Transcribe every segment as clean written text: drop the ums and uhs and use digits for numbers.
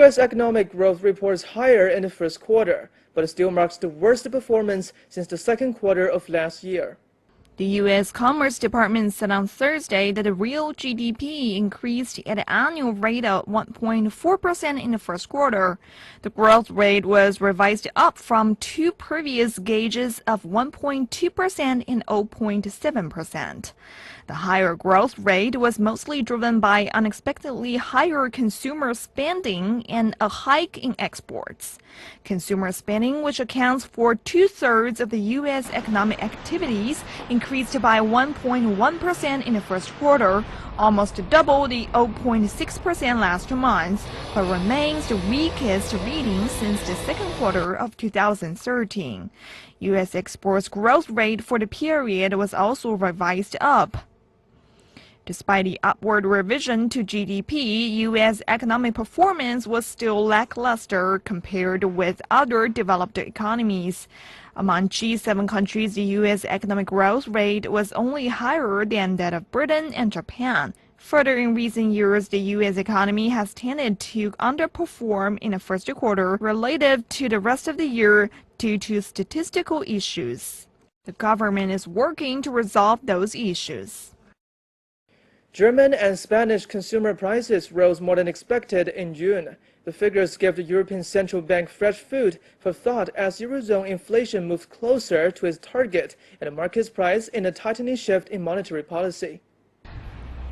U.S. economic growth reports higher in the first quarter, but it still marks the worst performance since the second quarter of last year. The U.S. Commerce Department said on Thursday that the real GDP increased at an annual rate of 1.4% in the first quarter. The growth rate was revised up from two previous gauges of 1.2% and 0.7%. The higher growth rate was mostly driven by unexpectedly higher consumer spending and a hike in exports. Consumer spending, which accounts for 2/3 of the U.S. economic activities, increased by 1.1% in the first quarter, almost double the 0.6% last month, but remains the weakest reading since the second quarter of 2013. U.S. exports growth rate for the period was also revised up. Despite the upward revision to GDP, U.S. economic performance was still lackluster compared with other developed economies. Among G7 countries, the U.S. economic growth rate was only higher than that of Britain and Japan. Further, in recent years, the U.S. economy has tended to underperform in the first quarter relative to the rest of the year due to statistical issues. The government is working to resolve those issues. German and Spanish consumer prices rose more than expected in June. The figures gave the European Central Bank fresh food for thought as Eurozone inflation moved closer to its target and the market's price in a tightening shift in monetary policy.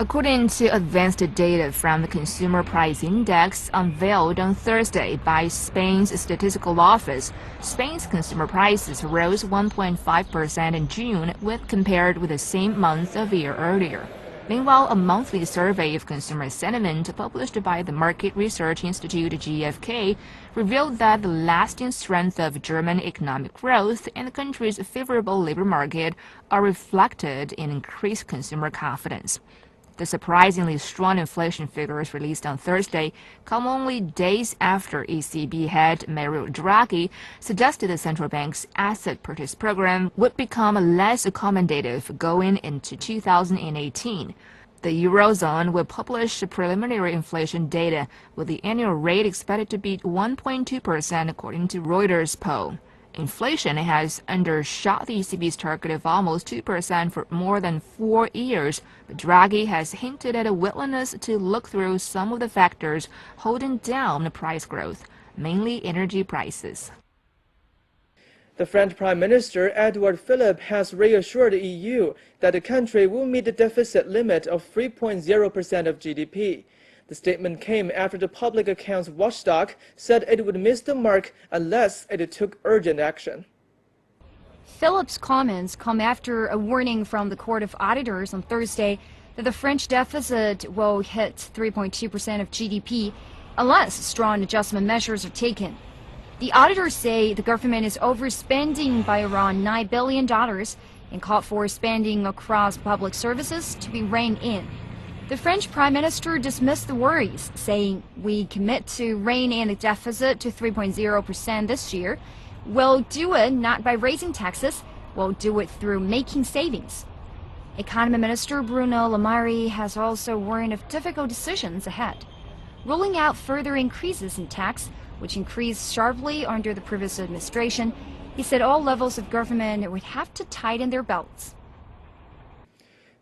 According to advanced data from the Consumer Price Index unveiled on Thursday by Spain's Statistical Office, Spain's consumer prices rose 1.5% in June when compared with the same month of a year earlier. Meanwhile, a monthly survey of consumer sentiment published by the Market Research Institute GfK revealed that the lasting strength of German economic growth and the country's favorable labor market are reflected in increased consumer confidence. The surprisingly strong inflation figures released on Thursday come only days after ECB head Mario Draghi suggested the central bank's asset purchase program would become less accommodative going into 2018. The Eurozone will publish preliminary inflation data, with the annual rate expected to be 1.2% according to Reuters poll. Inflation has undershot the ECB's target of almost 2% for more than 4 years, but Draghi has hinted at a willingness to look through some of the factors holding down price growth, mainly energy prices. The French Prime Minister Edouard Philippe has reassured the EU that the country will meet the deficit limit of 3.0% of GDP. The statement came after the Public Accounts Watchdog said it would miss the mark unless it took urgent action. Philip's comments come after a warning from the Court of Auditors on Thursday that the French deficit will hit 3.2% of GDP unless strong adjustment measures are taken. The auditors say the government is overspending by around $9 billion and called for spending across public services to be reined in. The French Prime Minister dismissed the worries, saying, "We commit to rein in the deficit to 3.0% this year. We'll do it not by raising taxes, we'll do it through making savings." Economy Minister Bruno Le Maire has also warned of difficult decisions ahead, ruling out further increases in tax, which increased sharply under the previous administration. He said all levels of government would have to tighten their belts.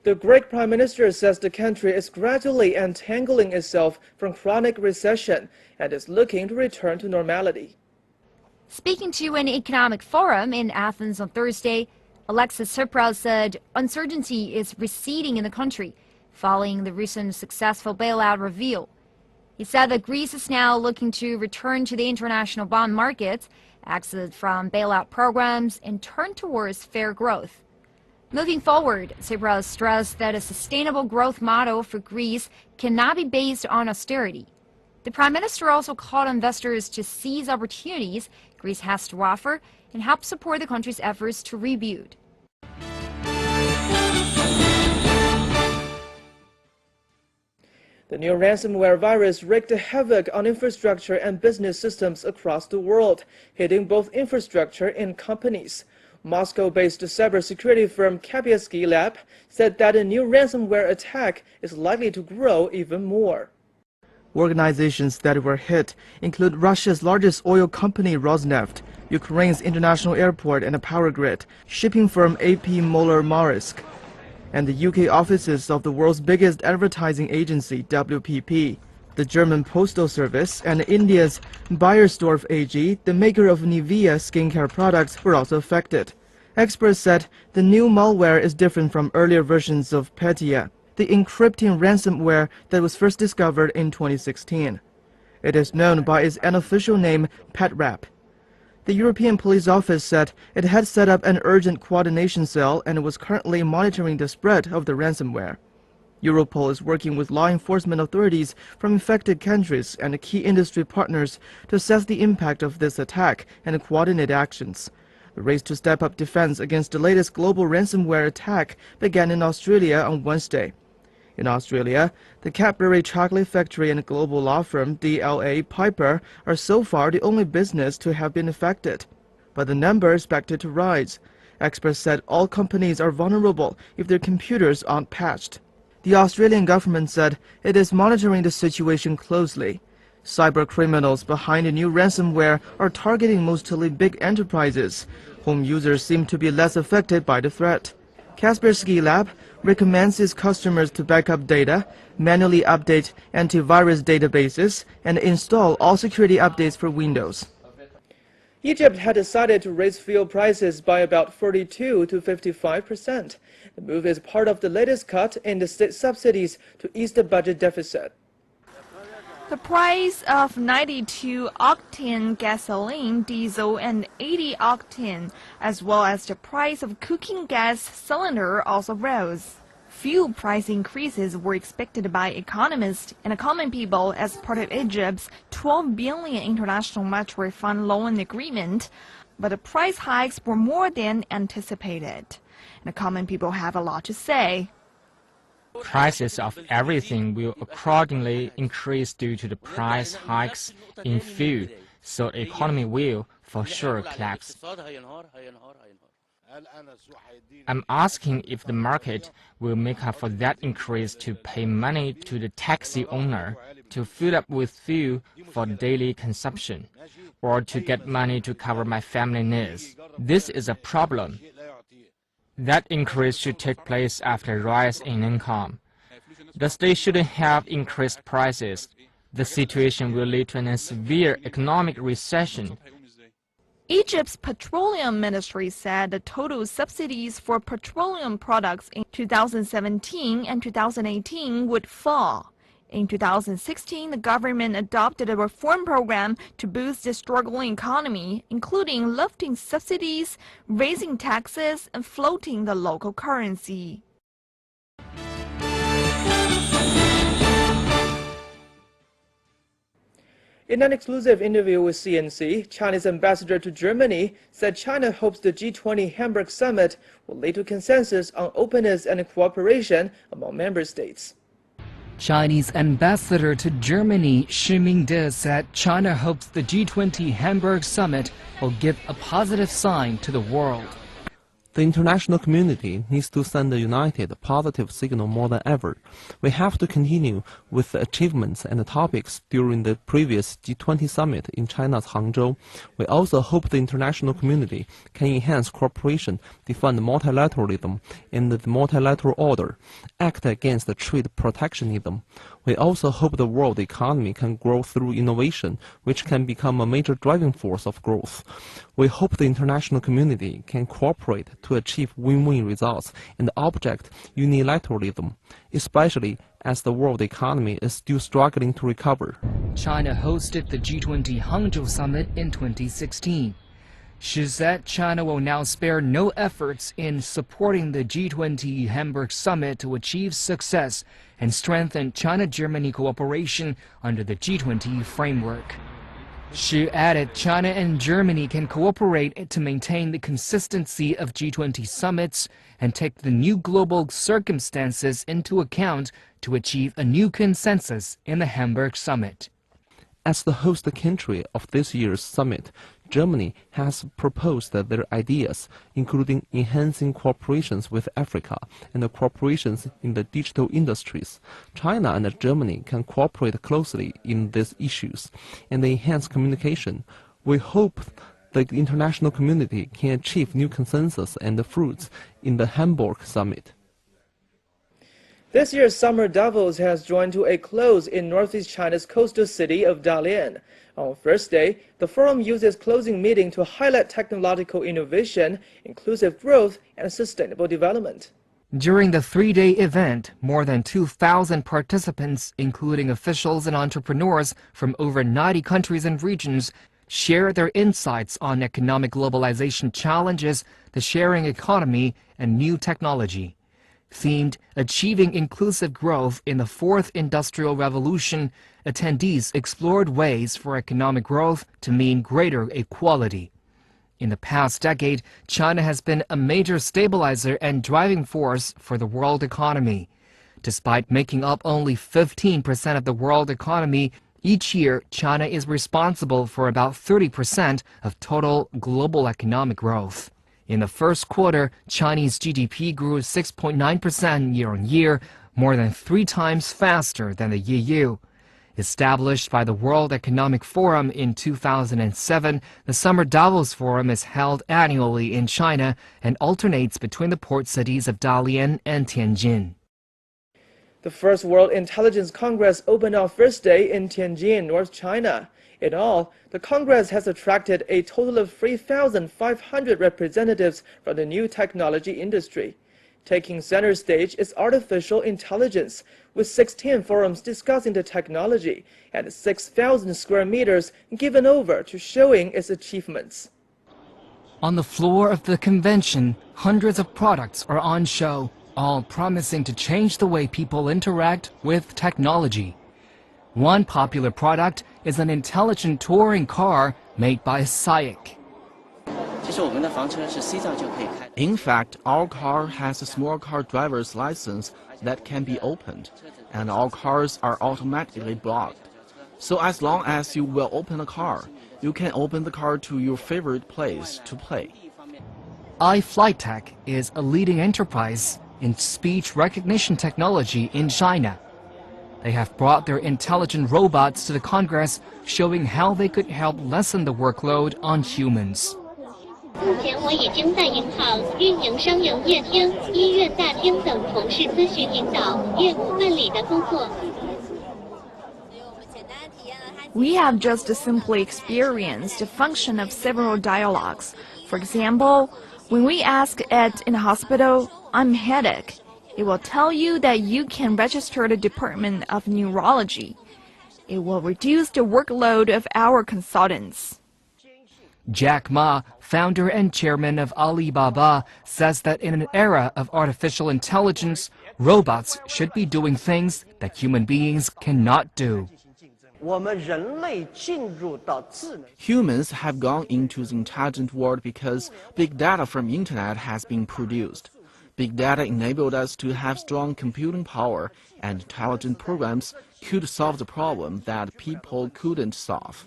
The Greek Prime Minister says the country is gradually untangling itself from chronic recession and is looking to return to normality. Speaking to an economic forum in Athens on Thursday, Alexis Tsipras said uncertainty is receding in the country following the recent successful bailout reveal. He said that Greece is now looking to return to the international bond markets, exit from bailout programs, and turn towards fair growth. Moving forward, Tsipras stressed that a sustainable growth model for Greece cannot be based on austerity. The Prime Minister also called on investors to seize opportunities Greece has to offer and help support the country's efforts to rebuild. The new ransomware virus wreaked havoc on infrastructure and business systems across the world, hitting both infrastructure and companies. Moscow-based cybersecurity firm Kaspersky Lab said that a new ransomware attack is likely to grow even more. Organizations that were hit include Russia's largest oil company Rosneft, Ukraine's international airport and a power grid, shipping firm AP Moller-Maersk, and the UK offices of the world's biggest advertising agency, WPP, the German Postal Service, and India's Beiersdorf AG, the maker of Nivea skincare products, were also affected. Experts said the new malware is different from earlier versions of Petya, the encrypting ransomware that was first discovered in 2016. It is known by its unofficial name, PetRap. The European Police Office said it had set up an urgent coordination cell and was currently monitoring the spread of the ransomware. Europol is working with law enforcement authorities from affected countries and key industry partners to assess the impact of this attack and coordinate actions. The race to step up defense against the latest global ransomware attack began in Australia on Wednesday. In Australia, the Cadbury chocolate factory and global law firm DLA Piper are so far the only business to have been affected. But the number is expected to rise. Experts said all companies are vulnerable if their computers aren't patched. The Australian government said it is monitoring the situation closely. Cyber criminals behind the new ransomware are targeting mostly big enterprises. Home users seem to be less affected by the threat. Kaspersky Lab recommends its customers to back up data, manually update antivirus databases, and install all security updates for Windows. Egypt had decided to raise fuel prices by about 42 to 55%. The move is part of the latest cut in the state subsidies to ease the budget deficit. The price of 92-octane gasoline, diesel, and 80-octane, as well as the price of cooking gas cylinder, also rose. Fuel price increases were expected by economists and common people as part of Egypt's $12 billion international monetary fund loan agreement, but the price hikes were more than anticipated. And the common people have a lot to say. Prices of everything will accordingly increase due to the price hikes in fuel, so the economy will, for sure, collapse. I'm asking if the market will make up for that increase to pay money to the taxi owner to fill up with fuel for daily consumption, or to get money to cover my family needs. This is a problem. That increase should take place after a rise in income. The state shouldn't have increased prices. The situation will lead to a severe economic recession. Egypt's petroleum ministry said the total subsidies for petroleum products in 2017 and 2018 would fall. In 2016, the government adopted a reform program to boost the struggling economy, including lifting subsidies, raising taxes, and floating the local currency. In an exclusive interview with CNC, China's ambassador to Germany said China hopes the G20 Hamburg summit will lead to consensus on openness and cooperation among member states. Chinese ambassador to Germany Xu Mingde said China hopes the G20 Hamburg summit will give a positive sign to the world. The international community needs to send a united, positive signal more than ever. We have to continue with the achievements and the topics during the previous G20 summit in China's Hangzhou. We also hope the international community can enhance cooperation, defend multilateralism and the multilateral order, act against the trade protectionism. We also hope the world economy can grow through innovation, which can become a major driving force of growth. We hope the international community can cooperate to achieve win-win results and object unilateralism, especially as the world economy is still struggling to recover. China hosted the G20 Hangzhou summit in 2016. She said China will now spare no efforts in supporting the G20 Hamburg summit to achieve success and strengthen China-Germany cooperation under the G20 framework. She added China and Germany can cooperate to maintain the consistency of G20 summits and take the new global circumstances into account to achieve a new consensus in the Hamburg summit. As the host country of this year's summit, Germany has proposed their ideas, including enhancing cooperations with Africa and the cooperations in the digital industries. China and Germany can cooperate closely in these issues and enhance communication. We hope the international community can achieve new consensus and fruits in the Hamburg summit. This year's Summer Davos has drawn to a close in northeast China's coastal city of Dalian. On Thursday, the forum used its closing meeting to highlight technological innovation, inclusive growth, and sustainable development. During the three-day event, more than 2,000 participants, including officials and entrepreneurs from over 90 countries and regions, shared their insights on economic globalization challenges, the sharing economy, and new technology. Themed Achieving Inclusive Growth in the Fourth Industrial Revolution, attendees explored ways for economic growth to mean greater equality. In the past decade, China has been a major stabilizer and driving force for the world economy. Despite making up only 15% of the world economy, each year China is responsible for about 30% of total global economic growth. In the first quarter, Chinese GDP grew 6.9% year-on-year, more than 3 times faster than the EU. Established by the World Economic Forum in 2007, the Summer Davos Forum is held annually in China and alternates between the port cities of Dalian and Tianjin. The first World Intelligence Congress opened on Thursday in Tianjin, North China. In all, the Congress has attracted a total of 3,500 representatives from the new technology industry. Taking center stage is artificial intelligence, with 16 forums discussing the technology and 6,000 square meters given over to showing its achievements. On the floor of the convention, hundreds of products are on show, all promising to change the way people interact with technology. One popular product is an intelligent touring car made by SAIC. In fact, our car has a small car driver's license that can be opened, and all cars are automatically blocked. So as long as you will open a car, you can open the car to your favorite place to play. iFlyTech is a leading enterprise in speech recognition technology in China. They have brought their intelligent robots to the Congress, showing how they could help lessen the workload on humans. We have just simply experienced the function of several dialogues. For example, when we ask it in a hospital, "I'm headache," it will tell you that you can register the Department of Neurology. It will reduce the workload of our consultants. Jack Ma, founder and chairman of Alibaba, says that in an era of artificial intelligence, robots should be doing things that human beings cannot do. Humans have gone into the intelligent world because big data from internet has been produced. Big data enabled us to have strong computing power, and intelligent programs could solve the problem that people couldn't solve.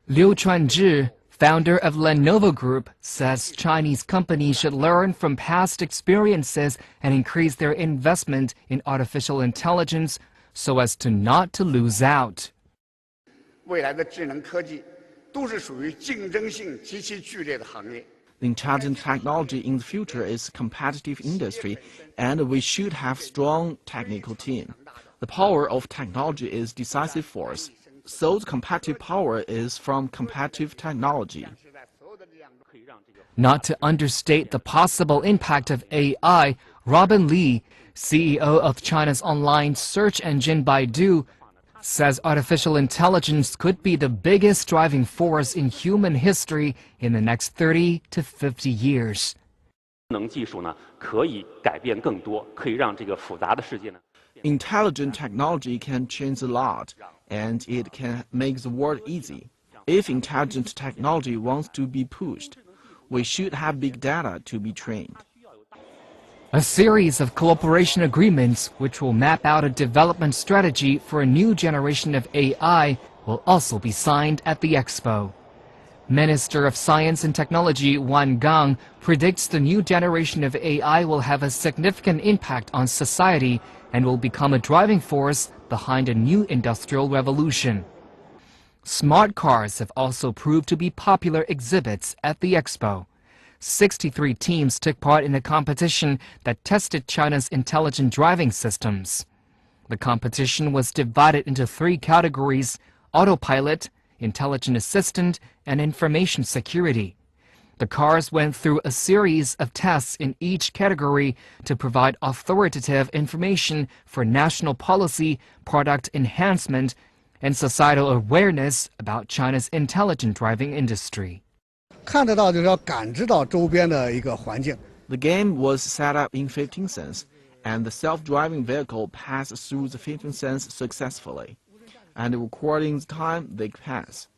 Liu Chuanzhi, founder of Lenovo Group, says Chinese companies should learn from past experiences and increase their investment in artificial intelligence so as to not to lose out. 未来的智能科技都是属于竞争性极其剧烈的行业。 The intelligent technology in the future is a competitive industry, and we should have strong technical team. The power of technology is decisive force, so the competitive power is from competitive technology. Not to understate the possible impact of AI, Robin Li, CEO of China's online search engine Baidu, says artificial intelligence could be the biggest driving force in human history in the next 30 to 50 years. Intelligent technology can change a lot, and it can make the world easy. If intelligent technology wants to be pushed, we should have big data to be trained. A series of cooperation agreements which will map out a development strategy for a new generation of AI will also be signed at the expo. Minister of Science and Technology Wang Gang predicts the new generation of AI will have a significant impact on society and will become a driving force behind a new industrial revolution. Smart cars have also proved to be popular exhibits at the expo. 63 teams took part in a competition that tested China's intelligent driving systems. The competition was divided into 3 categories: autopilot, intelligent assistant, and information security. The cars went through a series of tests in each category to provide authoritative information for national policy, product enhancement, and societal awareness about China's intelligent driving industry. 看得到就是要感知到周边的一个环境。 The game was set up in 15 cents, and the self-driving vehicle passed through the 15 cents successfully. And according to time, they pass.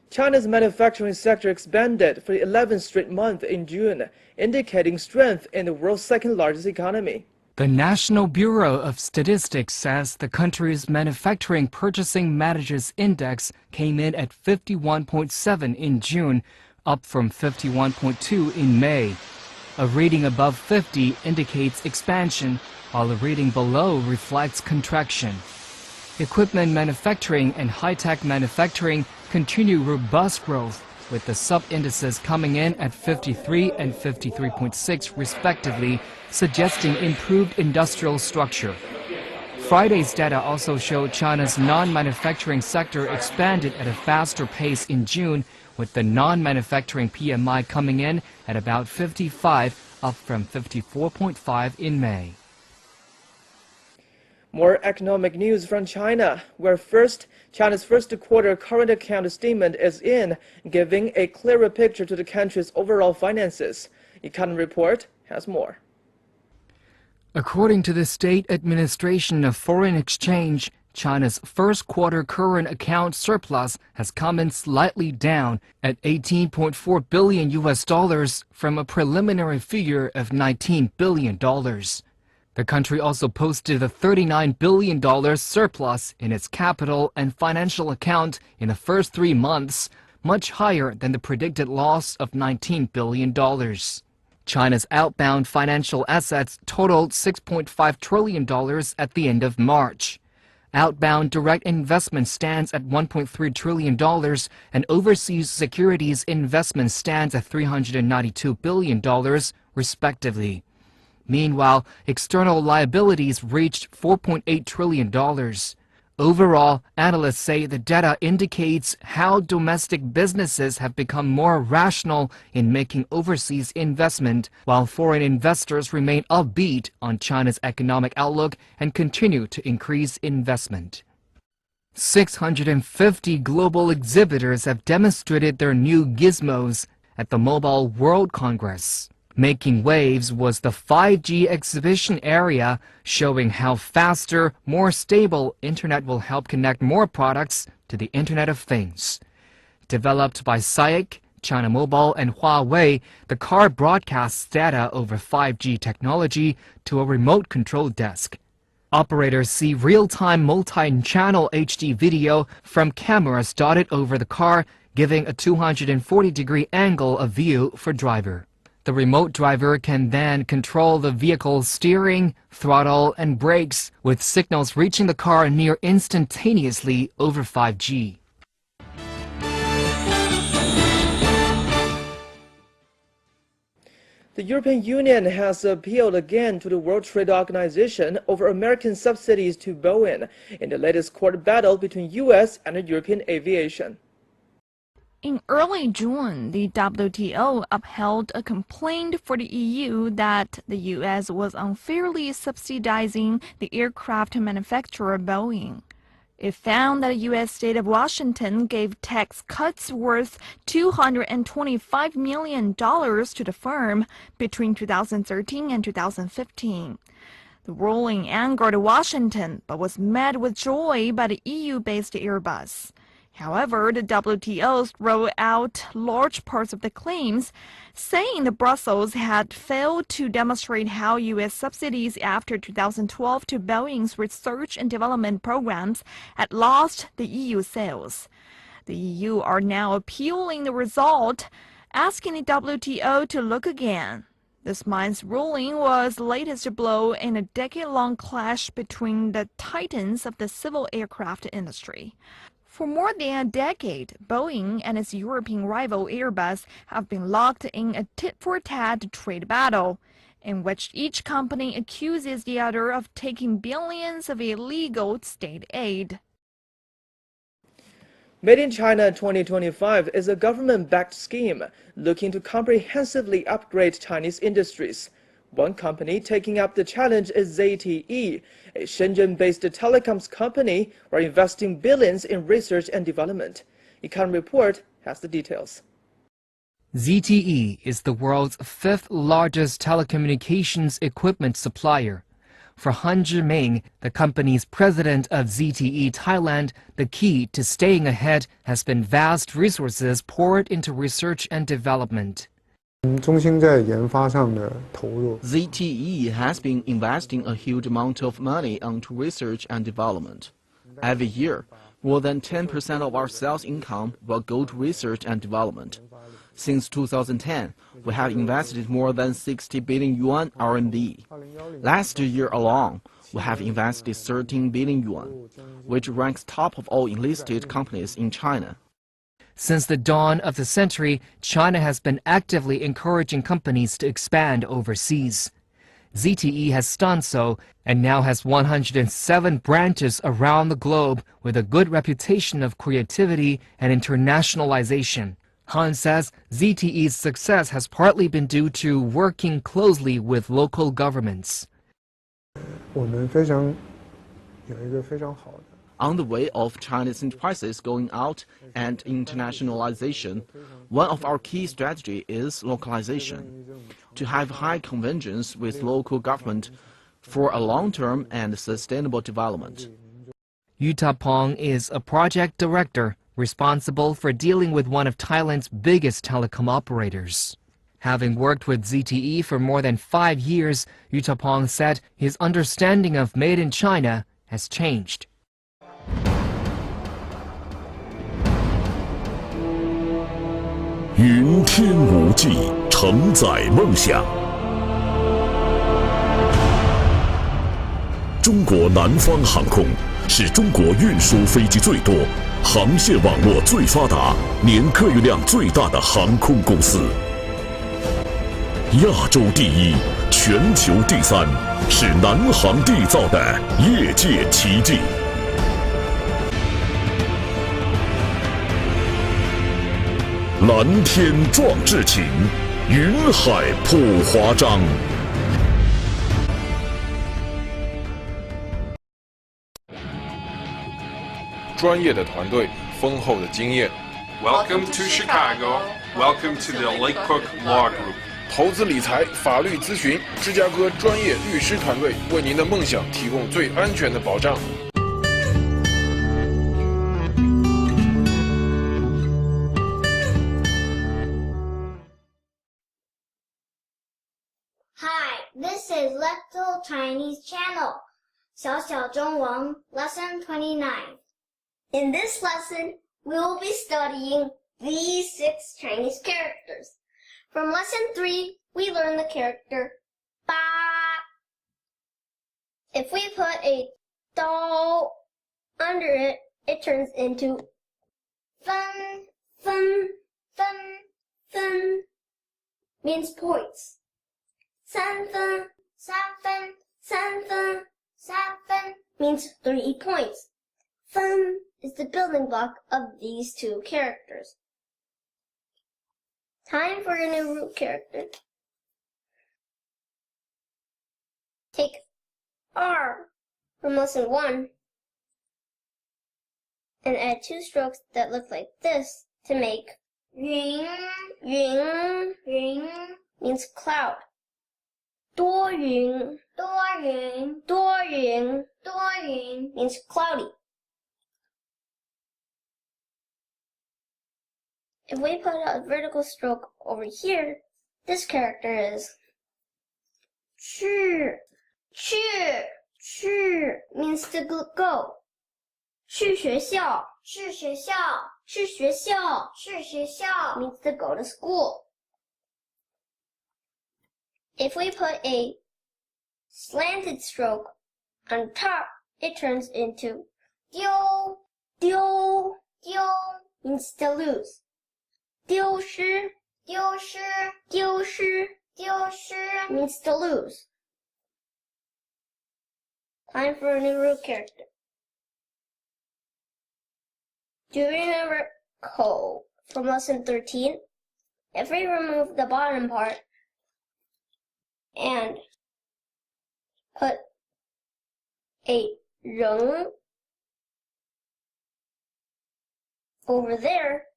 China's manufacturing sector expanded for the 11th straight month in June, indicating strength in the world's second-largest economy. The National Bureau of Statistics says the country's Manufacturing Purchasing Managers Index came in at 51.7 in June, up from 51.2 in May. A reading above 50 indicates expansion, while a reading below reflects contraction. Equipment manufacturing and high-tech manufacturing continue robust growth, with the sub-indices coming in at 53 and 53.6 respectively, suggesting improved industrial structure. Friday's data also showed China's non-manufacturing sector expanded at a faster pace in June, with the non-manufacturing PMI coming in at about 55, up from 54.5 in May. More economic news from China, where China's first quarter current account statement is in, giving a clearer picture to the country's overall finances. Economy Report has more. According to the State Administration of Foreign Exchange, China's first quarter current account surplus has come in slightly down at $18.4 billion from a preliminary figure of $19 billion. The country also posted a $39 billion surplus in its capital and financial account in the first 3 months, much higher than the predicted loss of $19 billion. China's outbound financial assets totaled $6.5 trillion at the end of March. Outbound direct investment stands at $1.3 trillion, and overseas securities investment stands at $392 billion, respectively. Meanwhile, external liabilities reached $4.8 trillion. Overall, analysts say the data indicates how domestic businesses have become more rational in making overseas investment, while foreign investors remain upbeat on China's economic outlook and continue to increase investment. 650 global exhibitors have demonstrated their new gizmos at the Mobile World Congress. Making waves was the 5G exhibition area, showing how faster, more stable internet will help connect more products to the Internet of Things. Developed by SIAC, China Mobile, and Huawei, the car broadcasts data over 5G technology to a remote control desk. Operators see real-time multi-channel HD video from cameras dotted over the car, giving a 240-degree angle of view for driver. The remote driver can then control the vehicle's steering, throttle, and brakes, with signals reaching the car near instantaneously over 5G. The European Union has appealed again to the World Trade Organization over American subsidies to Boeing in the latest court battle between U.S. and European aviation. In early June, the WTO upheld a complaint for the EU that the U.S. was unfairly subsidizing the aircraft manufacturer Boeing. It found that the U.S. state of Washington gave tax cuts worth $225 million to the firm between 2013 and 2015. The ruling angered Washington, but was met with joy by the EU-based Airbus. However, the WTO threw out large parts of the claims, saying that Brussels had failed to demonstrate how U.S. subsidies after 2012 to Boeing's research and development programs had lost the EU sales. The EU are now appealing the result, asking the WTO to look again. This month's ruling was the latest blow in a decade-long clash between the titans of the civil aircraft industry. For more than a decade, Boeing and its European rival Airbus have been locked in a tit-for-tat trade battle, in which each company accuses the other of taking billions of illegal state aid. Made in China 2025 is a government-backed scheme looking to comprehensively upgrade Chinese industries. One company taking up the challenge is ZTE, a Shenzhen-based telecoms company who are investing billions in research and development. Econ Report has the details. ZTE is the world's fifth largest telecommunications equipment supplier. For Han Zhiming, the company's president of ZTE Thailand, the key to staying ahead has been vast resources poured into research and development. ZTE has been investing a huge amount of money into research and development. Every year, more than 10% of our sales income will go to research and development. Since 2010, we have invested more than 60 billion yuan R&D. Last year alone, we have invested 13 billion yuan, which ranks top of all enlisted companies in China. Since the dawn of the century, China has been actively encouraging companies to expand overseas. ZTE has done so and now has 107 branches around the globe with a good reputation of creativity and internationalization. Han says ZTE's success has partly been due to working closely with local governments. On the way of Chinese enterprises going out and internationalization, one of our key strategies is localization, to have high convergence with local government for a long-term and sustainable development. Yu Tapong is a project director responsible for dealing with one of Thailand's biggest telecom operators. Having worked with ZTE for more than 5 years, Yu Tapong said his understanding of Made in China has changed. 云天无际，承载梦想。中国南方航空是中国运输飞机最多、航线网络最发达、年客运量最大的航空公司。亚洲第一，全球第三，是南航缔造的业界奇迹。 蓝天壮志情，云海谱华章。专业的团队，丰厚的经验。Welcome to Chicago. Welcome to the Lake Cook Law Group. 投资理财、法律咨询，芝加哥专业律师团队为您的梦想提供最安全的保障。 Hi, this is Little Chinese Channel, 小小中文 Lesson 29. In this lesson, we will be studying these 6 Chinese characters. From Lesson 3, we learn the character Ba. If we put a dao under it, it turns into Fun, fun, fun, fun, means points. 3分, 3分, 3分, 3分 means 3 points. Fun is the building block of these 2 characters. Time for a new root character. Take R from lesson 1 and add 2 strokes that look like this to make yun. Yun, yun means cloud. 多云, 多云, 多云, 多云 means cloudy. If we put a vertical stroke over here, this character is 去 means to go. 去学校 means to go to school. If we put a slanted stroke on top, it turns into 丢 means to lose. 丢失 means to lose. Time for a new root character. Do you remember ko from lesson 13? If we remove the bottom part and put a 人 over there,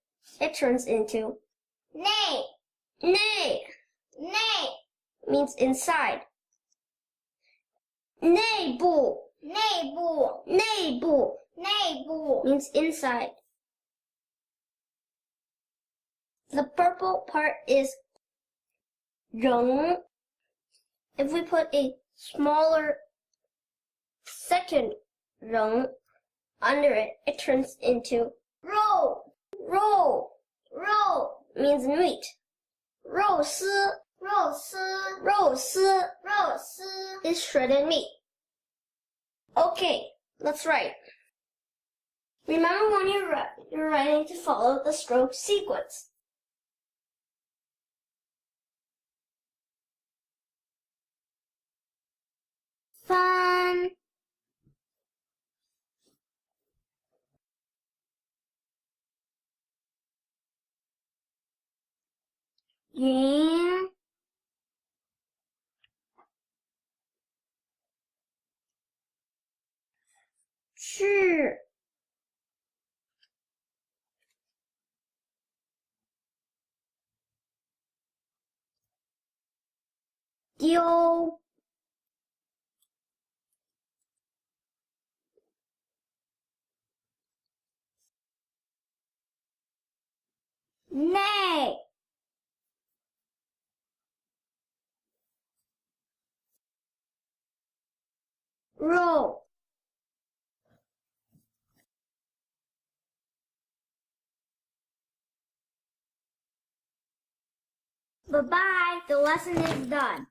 it turns into 内 means inside. 内部 means inside. The purple part is 人. If we put a smaller second 人 under it, it turns into 肉 means meat. 肉丝 is shredded meat. Okay, let's write. Remember when you're writing to follow the stroke sequence. Fun. 云 去 丢 内 肉 Bye-bye. The lesson is done.